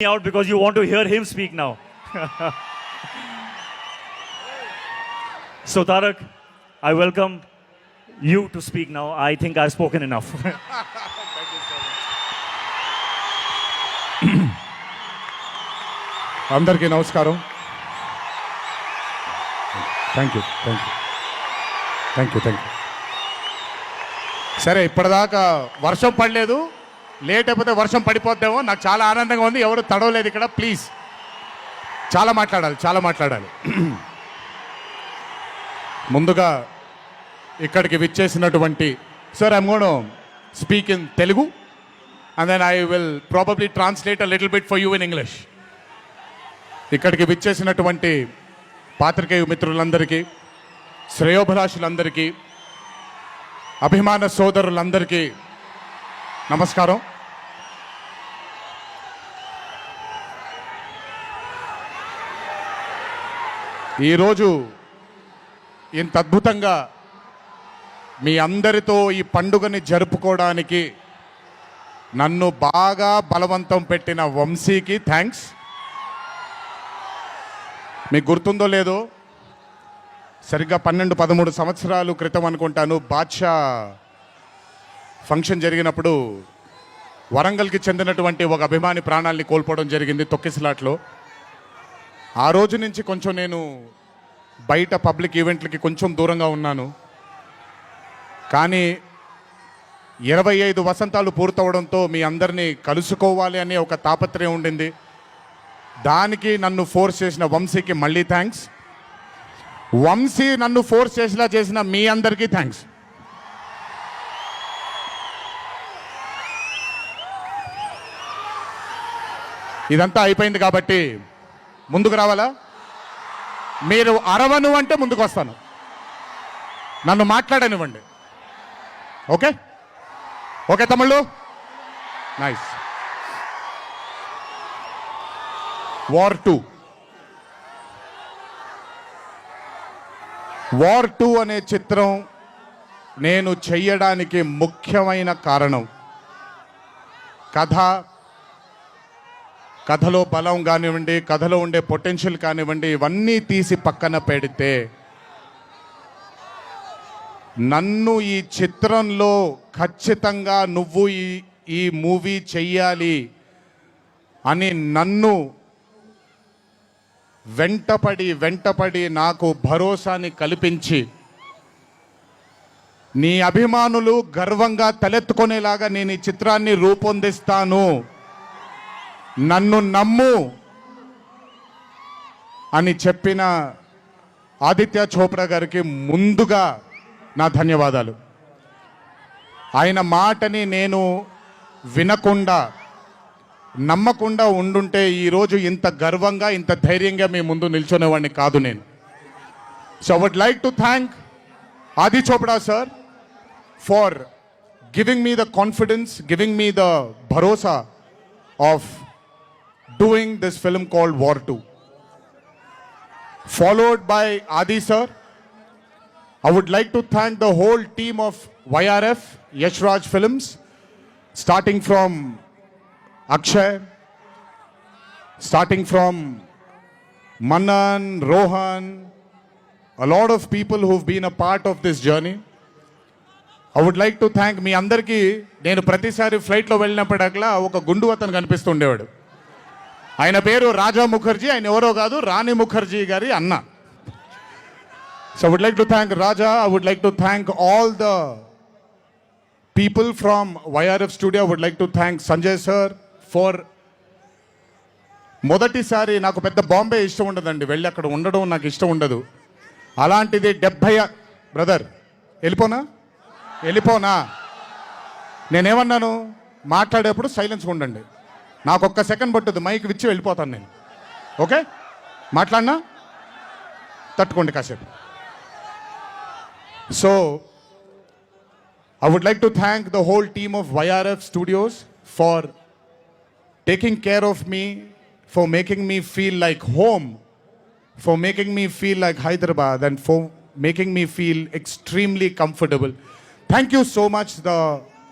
out because you want to hear him speak now. So Tarak, I welcome you to speak now. I think I've spoken enough. అందరికీ నమస్కారం. Thank you. సరే, ఇప్పటిదాకా వర్షం పడలేదు, late అయిపోతే వర్షం పడిపోద్దేమో. నాకు చాలా ఆనందంగా ఉంది. ఎవరు తడవలేదు ఇక్కడ. ప్లీజ్, చాలా మాట్లాడాలి. ముందుగా ఇక్కడికి విచ్చేసినటువంటి sir, I'm gonna speak in Telugu and then I will probably translate a little bit for you in English. ఇక్కడికి విచ్చేసినటువంటి పాత్రికేయ మిత్రులందరికీ, శ్రేయోభిలాషులందరికీ, అభిమాన సోదరులందరికీ నమస్కారం. ఈరోజు ఇంత అద్భుతంగా మీ అందరితో ఈ పండుగని జరుపుకోవడానికి నన్ను బాగా బలవంతం పెట్టిన వంశీకి థ్యాంక్స్. మీకు గుర్తుందో లేదో, సరిగ్గా 12-13 సంవత్సరాల క్రితం అనుకుంటాను, బాద్షా ఫంక్షన్ జరిగినప్పుడు వరంగల్కి చెందినటువంటి ఒక అభిమాని ప్రాణాలని కోల్పోవడం జరిగింది తొక్కిసలాట్లో. ఆ రోజు నుంచి కొంచెం నేను బయట పబ్లిక్ ఈవెంట్లకి కొంచెం దూరంగా ఉన్నాను. కానీ 25 వసంతాలు పూర్తవడంతో మీ అందరినీ కలుసుకోవాలి అనే ఒక తాపత్రయం ఉండింది. దానికి నన్ను ఫోర్స్ చేసిన వంశీకి మళ్ళీ థ్యాంక్స్. వంశీ నన్ను ఫోర్స్ చేసేలా చేసిన మీ అందరికీ థ్యాంక్స్. ఇదంతా అయిపోయింది కాబట్టి ముందుకు రావాలా? మీరు అరవను అంటే ముందుకు వస్తాను, నన్ను మాట్లాడనివ్వండి. ఓకే ఓకే తమ్ముళ్ళు, నైస్. వార్ 2 అనే చిత్రం నేను చెయ్యడానికి ముఖ్యమైన కారణం కథలో బలం కానివ్వండి, కథలో ఉండే పొటెన్షియల్ కానివ్వండి, ఇవన్నీ తీసి పక్కన పెడితే నన్ను ఈ చిత్రంలో ఖచ్చితంగా నువ్వు ఈ మూవీ చెయ్యాలి అని నన్ను వెంటపడి నాకు భరోసాని కల్పించి, నీ అభిమానులు గర్వంగా తలెత్తుకునేలాగా నేను ఈ చిత్రాన్ని రూపొందిస్తాను, నన్ను నమ్ము అని చెప్పిన ఆదిత్య చోప్రా గారికి ముందుగా నా ధన్యవాదాలు. ఆయన మాటని నేను వినకుండా నమ్మకుండా ఉండుంటే ఈరోజు ఇంత గర్వంగా ఇంత ధైర్యంగా మీ ముందు నిల్చునేవాడిని కాదు నేను. So I would like to thank Adi Chopra sir for giving me the confidence, giving me the bharosa of doing this film called War 2. Followed by Adi sir, I would like to thank the whole team of YRF, Yash Raj Films, starting from Akshay, starting from Manan, Rohan, a lot of people who've been a part of this journey. I would like to thank మీ అందరికీ. నేను ప్రతిసారి ఫ్లైట్లో వెళ్ళినప్పుడల్లా ఒక గుండు అతను కనిపిస్తుండేవాడు. ఆయన పేరు రాజా ముఖర్జీ. ఆయన ఎవరో కాదు, రాణి ముఖర్జీ గారి అన్న. So I would like to thank Raja. I would like to thank all the people from YRF studio. I would like to thank Sanjay sir for మొదటిసారి నాకు పెద్ద బాంబే ఇష్టం ఉండదండి, వెళ్ళి అక్కడ ఉండడం నాకు ఇష్టం ఉండదు. అలాంటిది 70 బ్రదర్ వెళ్ళిపోనా నేనేమన్నాను, మాట్లాడేప్పుడు సైలెన్స్గా ఉండండి. నాకు ఒక్క సెకండ్ పట్టుద్ది, మైక్ విచ్చి వెళ్ళిపోతాను నేను. ఓకే, మాట్లాడినా తట్టుకోండి కాసేపు. So I would like to thank the whole team of YRF Studios for taking care of me, for making me feel like home, for making me feel like Hyderabad, and for making me feel extremely comfortable. Thank you so much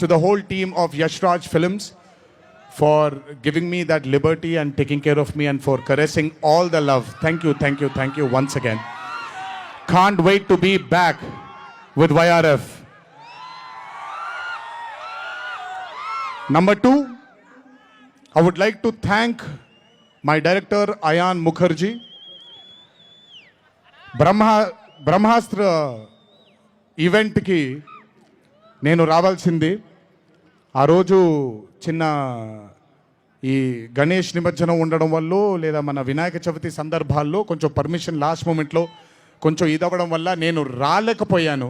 to the whole team of Yash Raj Films for giving me that liberty and taking care of me and for caressing all the love. Thank you, thank you, thank you once again. Can't wait to be back with YRF. Number two, I would like to thank my director Ayan Mukherjee. బ్రహ్మాస్త్ర ఈవెంట్కి నేను రావాల్సింది. ఆ రోజు చిన్న ఈ గణేష్ నిమజ్జనం ఉండడం వల్ల లేదా మన వినాయక చవితి సందర్భాల్లో కొంచెం పర్మిషన్ లాస్ట్ మూమెంట్లో కొంచెం ఇదవ్వడం వల్ల నేను రాలేకపోయాను.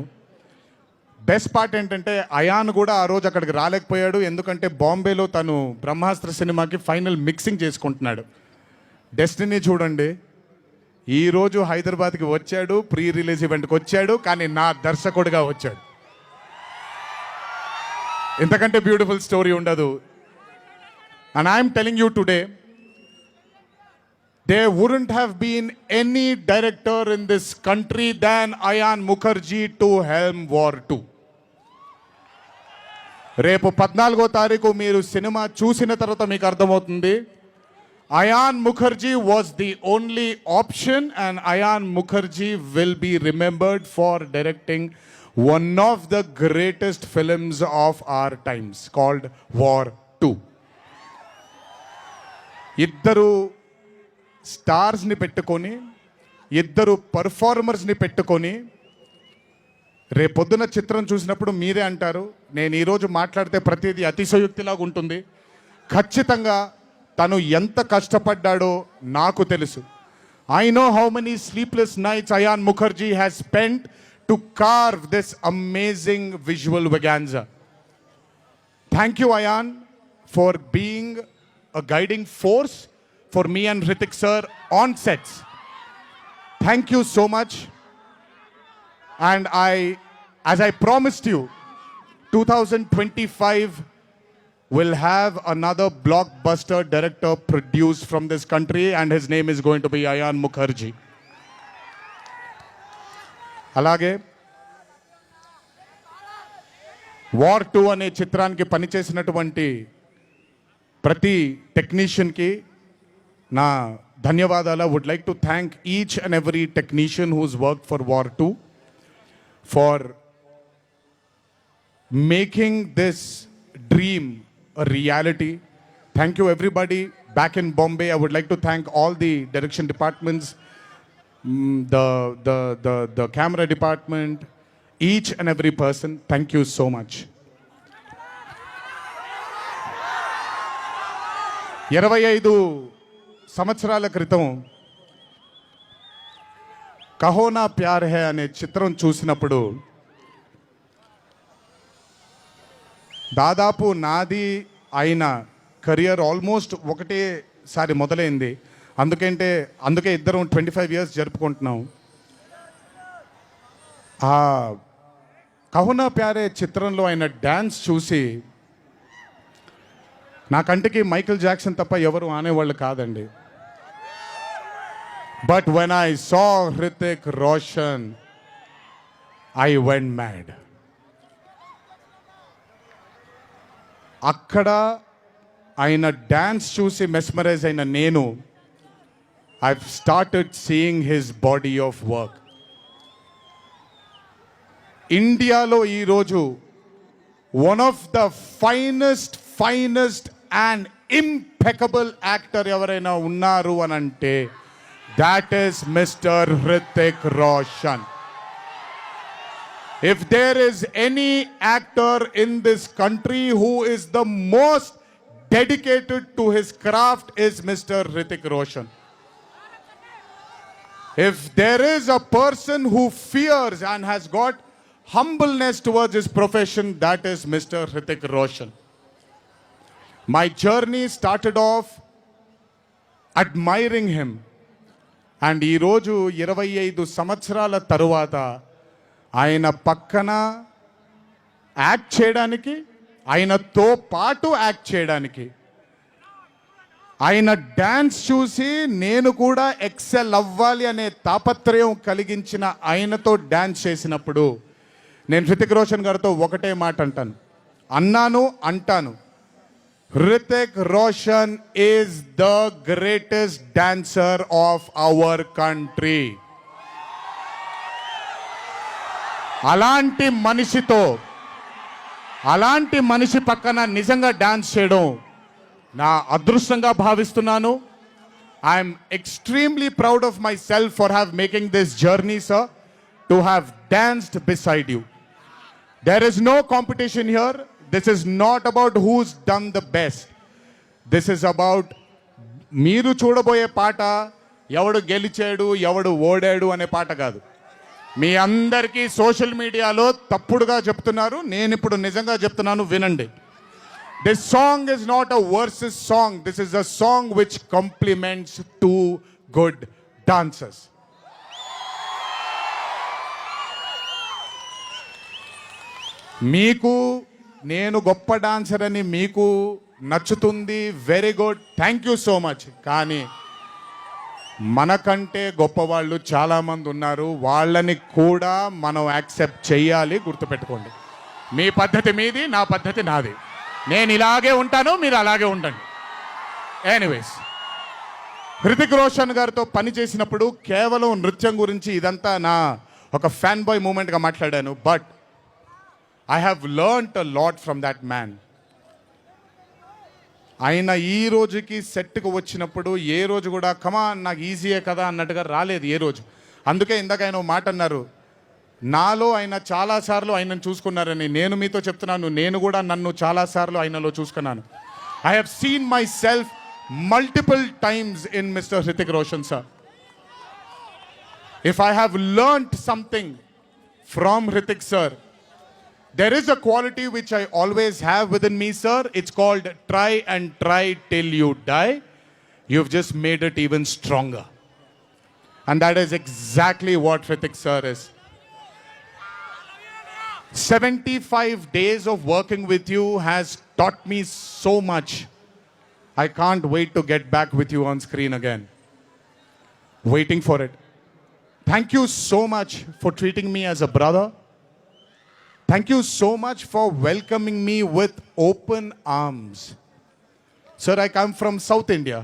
బెస్ట్ పార్ట్ ఏంటంటే అయాన్ కూడా ఆ రోజు అక్కడికి రాలేకపోయాడు. ఎందుకంటే బాంబేలో తను బ్రహ్మాస్త్ర సినిమాకి ఫైనల్ మిక్సింగ్ చేసుకుంటున్నాడు. డెస్టినీ చూడండి, ఈరోజు హైదరాబాద్కి వచ్చాడు, ప్రీ రిలీజ్ ఈవెంట్కి వచ్చాడు, కానీ నా దర్శకుడిగా వచ్చాడు. ఇంతకంటే బ్యూటిఫుల్ స్టోరీ ఉండదు. And I'm telling you today, there wouldn't have been any director in this country than Ayan Mukherjee to helm War 2. రేపు 14వ తారీఖు మీరు సినిమా చూసిన తర్వాత మీకు అర్థమవుతుంది. Ayan Mukherjee was the only option, and Ayan Mukherjee will be remembered for directing one of the greatest films of our times called War 2. ఇద్దరు స్టార్స్ని పెట్టుకొని, ఇద్దరు పర్ఫార్మర్స్ని పెట్టుకొని రేపొద్దున చిత్రం చూసినప్పుడు మీరే అంటారు, నేను ఈరోజు మాట్లాడితే ప్రతిదీ అతిశయోక్తిలాగా ఉంటుంది. ఖచ్చితంగా తను ఎంత కష్టపడ్డాడో నాకు తెలుసు. I know how many sleepless nights Ayan Mukerji has spent to carve this amazing visual వెగాన్జా. Thank you Ayan for being a guiding force for me and Hrithik sir on sets. Thank you so much. And as I promised you, 2025 will have another blockbuster director produced from this country, and his name is going to be Ayan Mukherjee. అలాగే War 2 అనే చిత్రానికి పనిచేసినటువంటి ప్రతి టెక్నీషియన్కి నా ధన్యవాదాలు. Would like to thank each and every technician whose work for War 2 for making this dream a reality. Thank you everybody back in Bombay. I would like to thank all the direction departments, the camera department, each and every person. Thank you so much. 25 సంవత్సరాల క్రితం కహోనా ప్యార్ high అనే చిత్రం చూసినప్పుడు దాదాపు నాది ఆయన career almost ఒకటేసారి మొదలైంది. అందుకే ఇద్దరం 25 years జరుపుకుంటున్నాం. ఆ కహోనా ప్యారే చిత్రంలో ఆయన డ్యాన్స్ చూసి నా కంటికి మైకేల్ జాక్సన్ తప్ప ఎవరు ఆనేవాళ్ళు కాదండి. But when I saw Hrithik Roshan I went mad. అక్కడ ఆయన డ్యాన్స్ చూసి మెస్మరైజ్ అయిన నేను I started seeing his body of work. ఇండియాలో ఈరోజు one of the finest and impeccable actor ఎవరైనా ఉన్నారు అని అంటే that is mister Hrithik Roshan. If there is any actor in this country who is the most dedicated to his craft is Mr. Hrithik Roshan. If there is a person who fears and has got humbleness towards his profession, that is Mr. Hrithik Roshan. My journey started off admiring him. And ఈ రోజు 25 సంవత్సరాల తరువాత ఆయన పక్కన act చేయడానికి, ఆయనతో పాటు act చేయడానికి, ఆయన డ్యాన్స్ చూసి నేను కూడా ఎక్సెల్ అవ్వాలి అనే తాపత్రయం కలిగించిన ఆయనతో డ్యాన్స్ చేసినప్పుడు నేను హృతిక్ రోషన్ గారితో ఒకటే మాట అంటాను, అంటాను, Hrithik Roshan is the greatest dancer of our country. అలాంటి మనిషి పక్కన నిజంగా డాన్స్ చేయడం నా అదృష్టంగా భావిస్తున్నాను. I'm extremely proud of my self for have making this journey sir, to have danced beside you. There is no competition here. This is not about who's done the best. This is about మీరు చూడబోయే పాట ఎవడు గెలిచాడు ఎవడు ఓడాడు అనే పాట కాదు. మీ అందరికీ సోషల్ మీడియాలో తప్పుడుగా చెప్తున్నారు, నేను ఇప్పుడు నిజంగా చెప్తున్నాను, వినండి. This song is not a versus song. This is a song which complements two good dancers. మీకు నేను గొప్ప డాన్సర్ అని మీకు నచ్చుతుంది, very good, thank you so much. కానీ మనకంటే గొప్పవాళ్ళు చాలామంది ఉన్నారు, వాళ్ళని కూడా మనం యాక్సెప్ట్ చేయాలి. గుర్తుపెట్టుకోండి, మీ పద్ధతి మీది, నా పద్ధతి నాది. నేను ఇలాగే ఉంటాను, మీరు అలాగే ఉండండి. ఎనీవేస్, హృతిక్ రోషన్ గారితో పని చేసినప్పుడు కేవలం నృత్యం గురించి ఇదంతా నా ఒక ఫ్యాన్ బాయ్ మూమెంట్గా మాట్లాడాను. But I have learnt a lot from that man. ఆయన ఈ రోజుకి సెట్కి వచ్చినప్పుడు ఏ రోజు కూడా కమాన్ నాకు ఈజీయే కదా అన్నట్టుగా రాలేదు ఏ రోజు. అందుకే ఇందాక ఆయన మాట అన్నారు, నాలో ఆయన చాలాసార్లు ఆయనను చూసుకున్నారని. నేను మీతో చెప్తున్నాను, నేను కూడా నన్ను చాలాసార్లు ఆయనలో చూసుకున్నాను. I have seen my self multiple times in mister Hrithik Roshan sir. If I have learned something from Hrithik sir, there is a quality which I always have within me, sir. It's called try and try till you die. You've just made it even stronger. And that is exactly what Hrithik sir is. 75 days of working with you has taught me so much. I can't wait to get back with you on screen again. Waiting for it. Thank you so much for treating me as a brother. Thank you so much for welcoming me with open arms. Sir, I come from South India.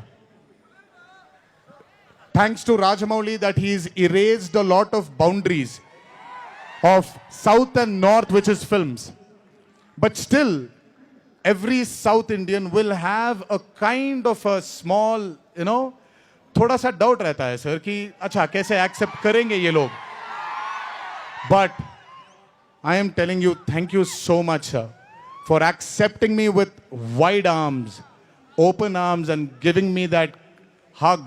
Thanks to Rajamouli that he's erased a lot of boundaries of South and North, which is films. But still, every South Indian will have a kind of a small, थोड़ा सा doubt रहता है sir कि अच्छा कैसे accept करेंगे ये लोग. But I am telling you, thank you so much, sir, for accepting me with wide arms, open arms, and giving me that hug,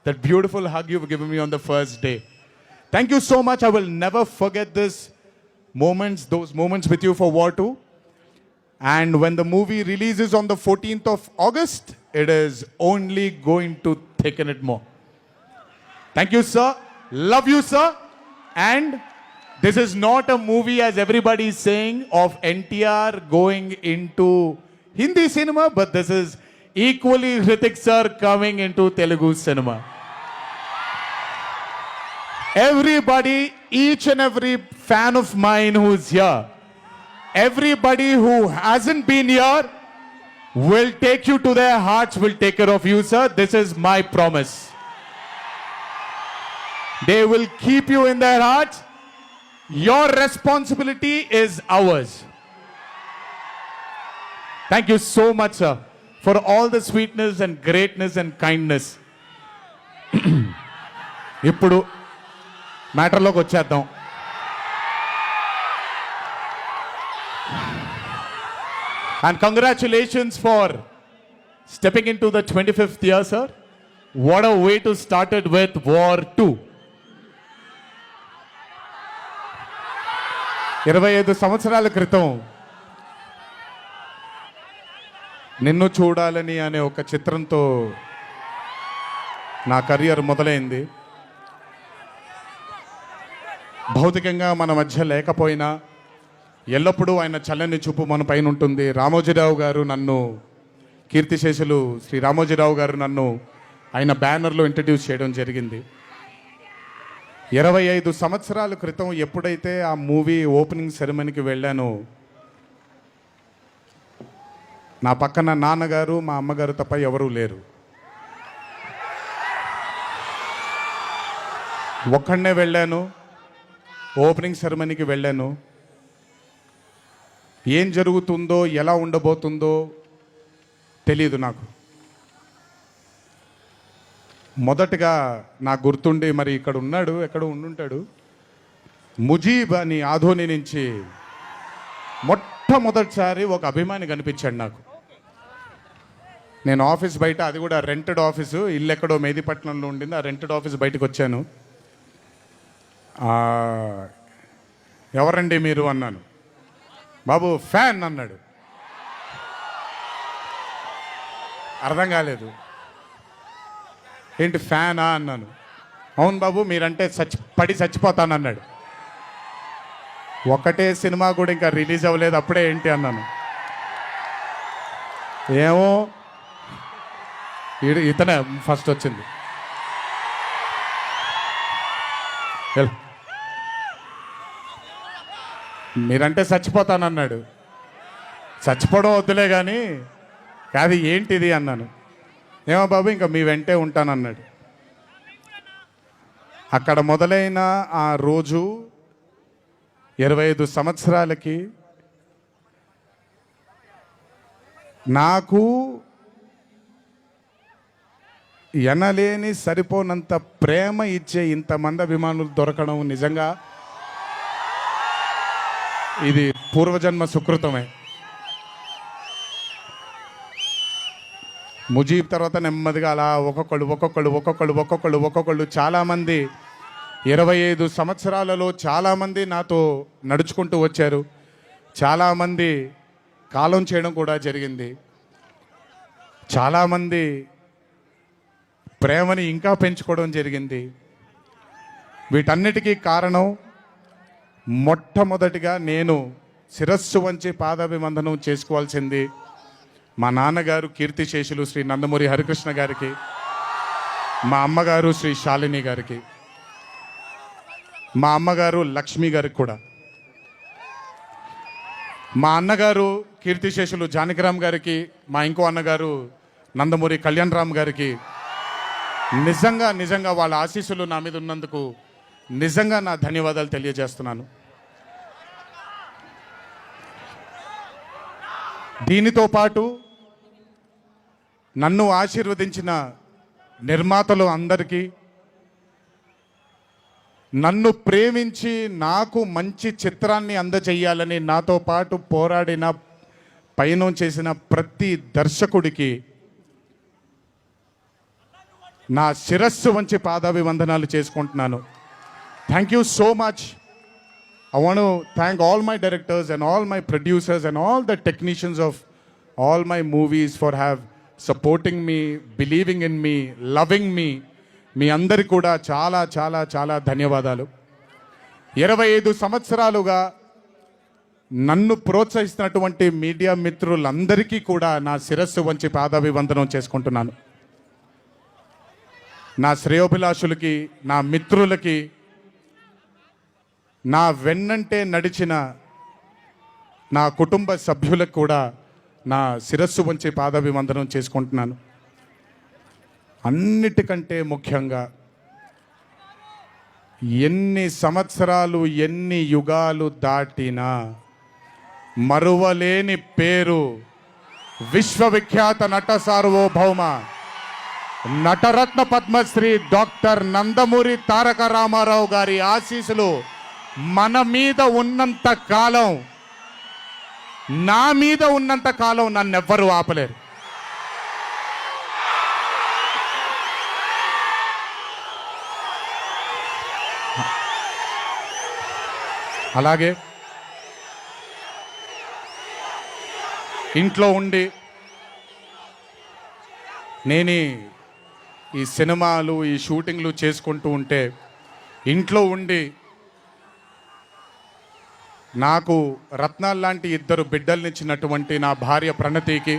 that beautiful hug you've given me on the first day. Thank you so much. I will never forget those moments with you for War 2. And when the movie releases on the 14th of August, it is only going to thicken it more. Thank you, sir. Love you, sir. And this is not a movie, as everybody is saying, of NTR going into Hindi cinema, but this is equally Hrithik sir coming into Telugu cinema. Everybody, each and every fan of mine who's here, everybody who hasn't been here will take you to their hearts, will take care of you, sir. This is my promise. They will keep you in their hearts. Your responsibility is ours. Thank you so much, sir, for all the sweetness and greatness and kindness. ఇప్పుడు మ్యాటర్లోకి వచ్చేద్దాం. And congratulations for stepping into the 25th year, sir. What a way to start it with War 2. 25 సంవత్సరాల క్రితం నిన్ను చూడాలని అనే ఒక చిత్రంతో నా కెరియర్ మొదలైంది. భౌతికంగా మన మధ్య లేకపోయినా ఎల్లప్పుడూ ఆయన చల్లని చూపు మన పైన ఉంటుంది. రామోజీరావు గారు నన్ను, కీర్తిశేషులు శ్రీ రామోజీరావు గారు నన్ను ఆయన బ్యానర్లో ఇంట్రడ్యూస్ చేయడం జరిగింది. 25 సంవత్సరాల క్రితం ఎప్పుడైతే ఆ మూవీ ఓపెనింగ్ సెరమనీకి వెళ్ళానో నా పక్కన నాన్నగారు మా అమ్మగారు తప్ప ఎవరూ లేరు. ఒక్కడనే వెళ్ళాను, ఓపెనింగ్ సెరమనీకి వెళ్ళాను. ఏం జరుగుతుందో ఎలా ఉండబోతుందో తెలియదు నాకు. మొదటగా నాకు గుర్తుండి, మరి ఇక్కడ ఉన్నాడు, ఎక్కడ ఉండుంటాడు, ముజీబ్ అని ఆధోని నుంచి మొట్టమొదటిసారి ఒక అభిమాని కనిపించాడు నాకు. నేను ఆఫీస్ బయట, అది కూడా రెంటెడ్ ఆఫీసు, ఇల్లు ఎక్కడో మేదిపట్నంలో ఉండింది, ఆ రెంటెడ్ ఆఫీస్ బయటకు వచ్చాను. ఎవరండి మీరు అన్నాను. బాబు ఫ్యాన్ అన్నాడు. అర్థం కాలేదు. ఏంటి ఫ్యానా అన్నాను. అవును బాబు, మీరంటే పడి చచ్చిపోతానన్నాడు. ఒకటే సినిమా కూడా ఇంకా రిలీజ్ అవ్వలేదు, అప్పుడే ఏంటి అన్నాను. ఏమో ఇతనే ఫస్ట్ వచ్చింది. మీరంటే చచ్చిపోతానన్నాడు. చచ్చిపోవడం వద్దులే కానీ కాదు ఏంటిది అన్నాను. ఏమో బాబు ఇంకా మీ వెంటే ఉంటానన్నాడు. అక్కడ మొదలైన ఆ రోజు 25 సంవత్సరాలకి నాకు ఎనలేని సరిపోనంత ప్రేమ ఇచ్చే ఇంతమంది అభిమానులు దొరకడం నిజంగా ఇది పూర్వజన్మ సుకృతమే. ముజీబ్ తర్వాత నెమ్మదిగా అలా ఒక్కొక్కళ్ళు చాలామంది 25 సంవత్సరాలలో చాలామంది నాతో నడుచుకుంటూ వచ్చారు. చాలామంది కాలం చేయడం కూడా జరిగింది. చాలామంది ప్రేమని ఇంకా పెంచుకోవడం జరిగింది. వీటన్నిటికీ కారణం మొట్టమొదటిగా నేను శిరస్సు వంచి పాదాభివందనం చేసుకోవాల్సింది మా నాన్నగారు కీర్తిశేషులు శ్రీ నందమూరి హరికృష్ణ గారికి, మా అమ్మగారు శ్రీ శాలిని గారికి, మా అమ్మగారు లక్ష్మి గారికి కూడా, మా అన్నగారు కీర్తిశేషులు జానకిరామ్ గారికి, మా ఇంకో అన్నగారు నందమూరి కళ్యాణ్ రామ్ గారికి నిజంగా వాళ్ళ ఆశీస్సులు నా మీద ఉన్నందుకు నిజంగా నా ధన్యవాదాలు తెలియజేస్తున్నాను. దీనితో పాటు నన్ను ఆశీర్వదించిన నిర్మాతలు అందరికీ, నన్ను ప్రేమించి నాకు మంచి చిత్రాన్ని అందజేయాలని నాతో పాటు పోరాడిన పయనం చేసిన ప్రతి దర్శకుడికి నా శిరస్సు వంచి పాదాభివందనాలు చేసుకుంటున్నాను. Thank you so much. I want to thank all my directors and all my producers and all the technicians of all my movies for supporting me, believing in me, loving me. మీ అందరికి కూడా చాలా చాలా చాలా ధన్యవాదాలు. 25 సంవత్సరాలుగా నన్ను ప్రోత్సహిస్తున్నటువంటి media మిత్రులందరికీ కూడా నా శిరస్సు వంచి పాదాభివందనం చేసుకుంటున్నాను. నా శ్రేయోభిలాషులకి, నా మిత్రులకి, నా వెన్నంటే నడిచిన నా కుటుంబ సభ్యులకు కూడా నా శిరస్సు వంచి పాదాభివందనం చేసుకుంటున్నాను. అన్నిటికంటే ముఖ్యంగా ఎన్ని సంవత్సరాలు ఎన్ని యుగాలు దాటినా మరువలేని పేరు విశ్వవిఖ్యాత నట సార్వభౌమ నటరత్న పద్మశ్రీ డాక్టర్ నందమూరి తారక రామారావు గారి ఆశీస్సులు మన మీద ఉన్నంత కాలం, నా మీద ఉన్నంత కాలం నన్నెవ్వరూ ఆపలేరు. అలాగే ఇంట్లో ఉండి నేను ఈ సినిమాలు, ఈ షూటింగ్లు చేసుకుంటూ ఉంటే ఇంట్లో ఉండి నాకు రత్నాలు లాంటి 2 బిడ్డల్నిచ్చినటువంటి నా భార్య ప్రణతికి,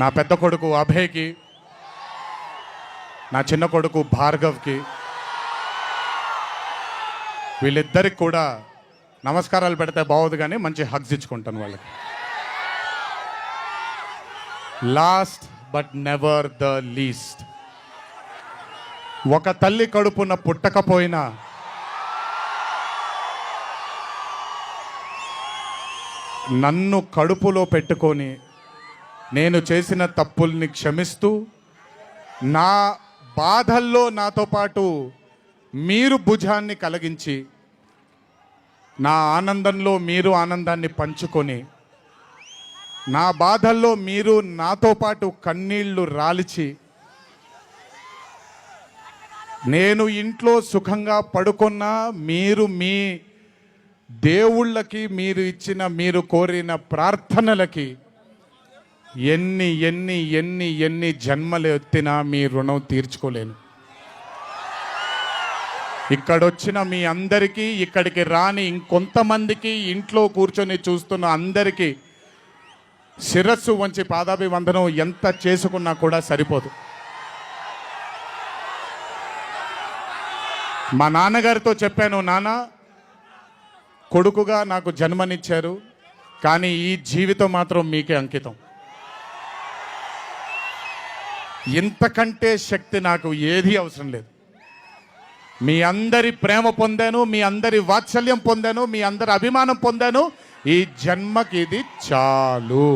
నా పెద్ద కొడుకు అభయ్కి, నా చిన్న కొడుకు భార్గవ్కి, వీళ్ళిద్దరికి కూడా నమస్కారాలు పెడితే బాగోదు కానీ మంచి హగ్స్ ఇచ్చుకుంటాను వాళ్ళకి. Last but never the least, ఒక తల్లి కడుపున పుట్టకపోయినా నన్ను కడుపులో పెట్టుకొని నేను చేసిన తప్పుల్ని క్షమిస్తూ నా బాధల్లో నాతో పాటు మీరు భుజాన్ని కలిగించి నా ఆనందంలో మీరు ఆనందాన్ని పంచుకొని నా బాధల్లో మీరు నాతో పాటు కన్నీళ్లు రాల్చి నేను ఇంట్లో సుఖంగా పడుకున్నా మీరు మీ దేవుళ్ళకి మీరు ఇచ్చిన మీరు కోరిన ప్రార్థనలకి ఎన్ని ఎన్ని ఎన్ని ఎన్ని జన్మలు ఎత్తినా మీ రుణం తీర్చుకోలేను. ఇక్కడొచ్చిన మీ అందరికీ, ఇక్కడికి రాని ఇంకొంతమందికి, ఇంట్లో కూర్చొని చూస్తున్న అందరికీ శిరస్సు వంచి పాదాభివందనం ఎంత చేసుకున్నా కూడా సరిపోదు. మా నాన్నగారితో చెప్పాను, నాన్న కొడుకుగా నాకు జన్మనిచ్చారు, కానీ ఈ జీవితం మాత్రం మీకే అంకితం. ఇంతకంటే శక్తి నాకు ఏది అవసరం లేదు. మీ అందరి ప్రేమ పొందాను, మీ అందరి వాత్సల్యం పొందాను, మీ అందరి అభిమానం పొందాను. ఈ జన్మకి ఇది చాలు.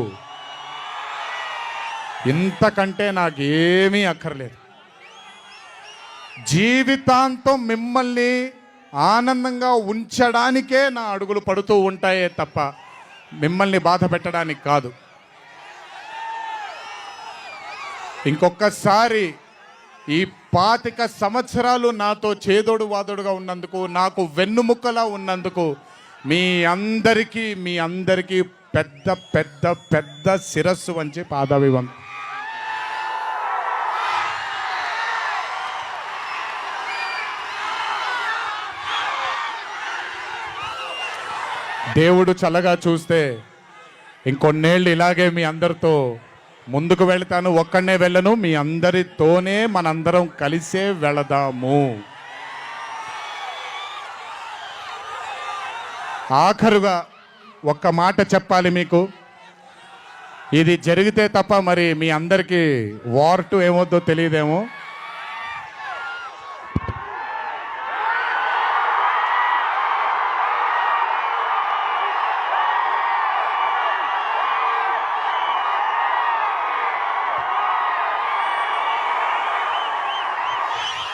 ఇంతకంటే నాకు ఏమీ అక్కర్లేదు. జీవితాంతం మిమ్మల్ని ఆనందంగా ఉంచడానికే నా అడుగులు పడుతూ ఉంటాయే తప్ప మిమ్మల్ని బాధ పెట్టడానికి కాదు. ఇంకొకసారి ఈ 25 సంవత్సరాలు నాతో చేదోడు వాదోడుగా ఉన్నందుకు, నాకు వెన్నుముక్కలా ఉన్నందుకు మీ అందరికీ పెద్ద పెద్ద పెద్ద శిరస్సు వంచి పాదాభివందనం. దేవుడు చల్లగా చూస్తే ఇంకొన్నేళ్ళు ఇలాగే మీ అందరితో ముందుకు వెళ్తాను. ఒక్కడనే వెళ్ళను, మీ అందరితోనే మనందరం కలిసే వెళదాము. ఆఖరుగా ఒక్క మాట చెప్పాలి మీకు. ఇది జరిగితే తప్ప మరి మీ అందరికీ వార్ 2 ఏమవుద్దో తెలియదేమో.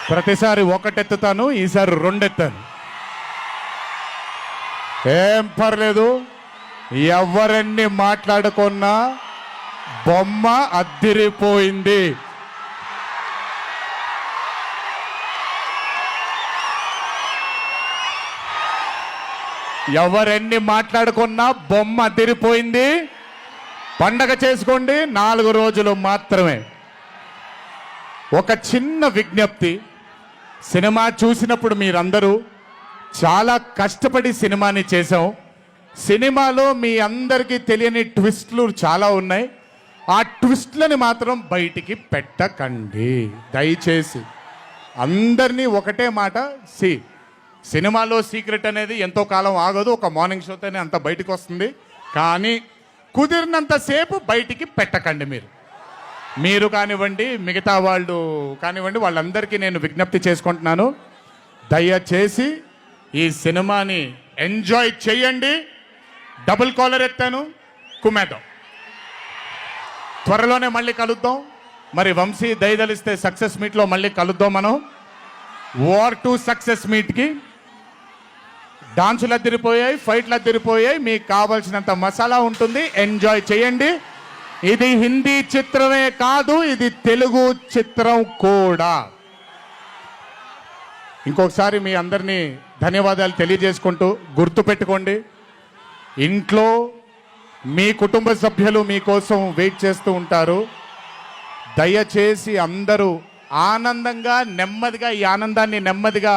ప్రతిసారి ఒకటెత్తుతాను, ఈసారి 2 ఎత్తాను. ఏం పర్లేదు, ఎవరెన్ని మాట్లాడుకున్నా బొమ్మ అద్దిరిపోయింది. ఎవరెన్ని మాట్లాడుకున్నా బొమ్మ అద్దిరిపోయింది. పండగ చేసుకోండి, 4 రోజులు మాత్రమే. ఒక చిన్న విజ్ఞప్తి, సినిమా చూసినప్పుడు మీరందరూ చాలా కష్టపడి సినిమాని చేసాం. సినిమాలో మీ అందరికీ తెలియని ట్విస్ట్లు చాలా ఉన్నాయి. ఆ ట్విస్ట్లని మాత్రం బయటికి పెట్టకండి దయచేసి. అందరినీ ఒకటే మాట, సినిమాలో సీక్రెట్ అనేది ఎంతో కాలం ఆగదు, ఒక మార్నింగ్ షోతోనే అంత బయటికి వస్తుంది. కానీ కుదిరినంతసేపు బయటికి పెట్టకండి. మీరు కానివ్వండి, మిగతా వాళ్ళు కానివ్వండి, వాళ్ళందరికీ నేను విజ్ఞప్తి చేసుకుంటున్నాను, దయచేసి ఈ సినిమాని ఎంజాయ్ చేయండి. డబుల్ కాలర్ ఎత్తాను, కుమ్మేద్దాం. త్వరలోనే మళ్ళీ కలుద్దాం. మరి వంశీ దయదలిస్తే సక్సెస్ మీట్లో మళ్ళీ కలుద్దాం. మనం వార్ 2 సక్సెస్ మీట్కి డాన్సులు అద్దరిపోయాయి, ఫైట్లు అద్దరిపోయాయి. మీకు కావాల్సినంత మసాలా ఉంటుంది, ఎంజాయ్ చేయండి. ఇది హిందీ చిత్రమే కాదు, ఇది తెలుగు చిత్రం కూడా. ఇంకొకసారి మీ అందరినీ ధన్యవాదాలు తెలియజేసుకుంటూ, గుర్తుపెట్టుకోండి, ఇంట్లో మీ కుటుంబ సభ్యులు మీకోసం వెయిట్ చేస్తూ ఉంటారు. దయచేసి అందరూ ఆనందంగా నెమ్మదిగా ఈ ఆనందాన్ని నెమ్మదిగా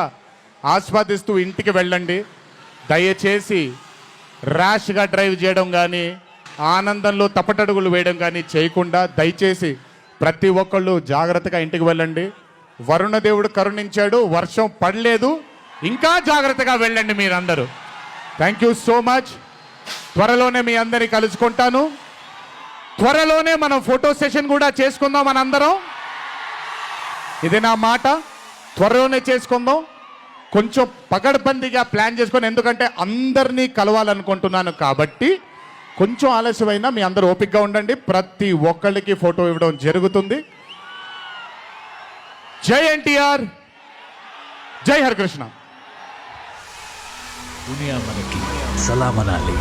ఆస్వాదిస్తూ ఇంటికి వెళ్ళండి. దయచేసి ర్యాష్గా డ్రైవ్ చేయడం కానీ, ఆనందంలో తప్పటడుగులు వేయడం కానీ చేయకుండా దయచేసి ప్రతి ఒక్కళ్ళు జాగ్రత్తగా ఇంటికి వెళ్ళండి. వరుణదేవుడు కరుణించాడు, వర్షం పడలేదు, ఇంకా జాగ్రత్తగా వెళ్ళండి మీరందరూ. Thank you so much. త్వరలోనే మీ అందరినీ కలుసుకుంటాను. త్వరలోనే మనం ఫోటో సెషన్ కూడా చేసుకుందాం మనందరం. ఇది నా మాట. త్వరలోనే చేసుకుందాం. కొంచెం పగడ్బందీగా ప్లాన్ చేసుకొని, ఎందుకంటే అందరినీ కలవాలనుకుంటున్నాను కాబట్టి కొంచెం ఆలస్యమైనా మీ అందరూ ఓపికగా ఉండండి. ప్రతి ఒక్కళ్ళకి ఫోటో ఇవ్వడం జరుగుతుంది. జై ఎన్టీఆర్, జై హరికృష్ణ. దునియా మనకి సలామనాలి.